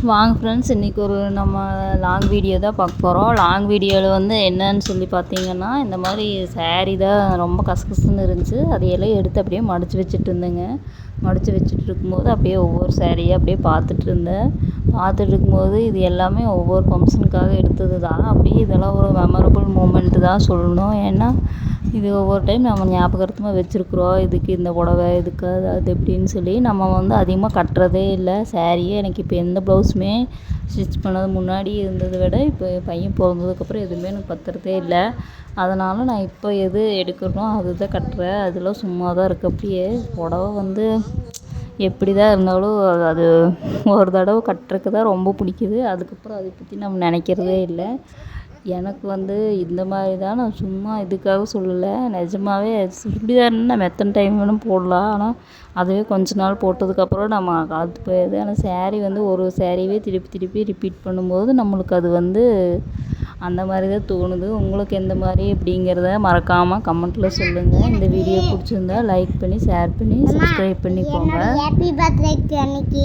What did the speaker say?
வாங்க ஃப்ரெண்ட்ஸ், இன்றைக்கி ஒரு நம்ம லாங் வீடியோ தான் பார்க்க போகிறோம். லாங் வீடியோவில் வந்து என்னன்னு சொல்லி பார்த்தீங்கன்னா, இந்த மாதிரி சாரீ தான் ரொம்ப கசகசன்னு இருந்துச்சு. அதையெல்லாம் எடுத்து அப்படியே மடித்து வச்சுட்டு இருந்தேங்க. மடித்து வச்சுட்டு இருக்கும்போது அப்படியே ஒவ்வொரு சாரியாக அப்படியே பார்த்துட்டு இருந்தேன். பார்த்துட்டு இருக்கும்போது இது எல்லாமே ஒவ்வொரு ஃபங்க்ஷனுக்காக எடுத்தது தான். அப்படியே இதெல்லாம் ஒரு மெமரபுள் மூமெண்ட்டு தான் சொல்லணும். ஏன்னா இது ஒவ்வொரு டைம் நம்ம ஞாபகார்த்தமாக வச்சுருக்குறோம். இதுக்கு இந்த புடவை, இதுக்கு அது எப்படின்னு சொல்லி நம்ம வந்து அதிகமாக கட்டுறதே இல்லை சாரியே. எனக்கு இப்போ எந்த ப்ளவுஸுமே ஸ்டிச் பண்ணது முன்னாடி இருந்ததை விட இப்போ பையன் பிறந்ததுக்கப்புறம் எதுவுமே எனக்கு பத்துறதே இல்லை. அதனால் நான் இப்போ எது எடுக்கிறனோ அது தான் கட்டுறேன். அதெல்லாம் சும்மா தான் இருக்குது. அப்படியே புடவை வந்து எப்படி தான் இருந்தாலும் அது ஒரு தடவை கட்டுறதுக்கு தான் ரொம்ப பிடிக்குது. அதுக்கப்புறம் அதை பற்றி நம்ம நினைக்கிறதே இல்லை. எனக்கு வந்து இந்த மாதிரி தான், நான் சும்மா இதுக்காக சொல்லலை. நிஜமாவே சுடிதார்னு நம்ம எத்தனை டைம் வேணும் போடலாம். ஆனால் அதுவே கொஞ்ச நாள் போட்டதுக்கப்புறம் நம்ம காத்து போயிடுது. ஆனால் சாரீ வந்து ஒரு சாரீவே திருப்பி திருப்பி ரிப்பீட் பண்ணும்போது நம்மளுக்கு அது வந்து அந்த மாதிரி தான் தோணுது. உங்களுக்கு எந்த மாதிரி அப்படிங்கிறத மறக்காமல் கமெண்ட்டில் சொல்லுங்கள். இந்த வீடியோ பிடிச்சிருந்தா லைக் பண்ணி ஷேர் பண்ணி சப்ஸ்கிரைப் பண்ணிக்கோங்க. ஹேப்பி பர்த்டே அன்னைக்கு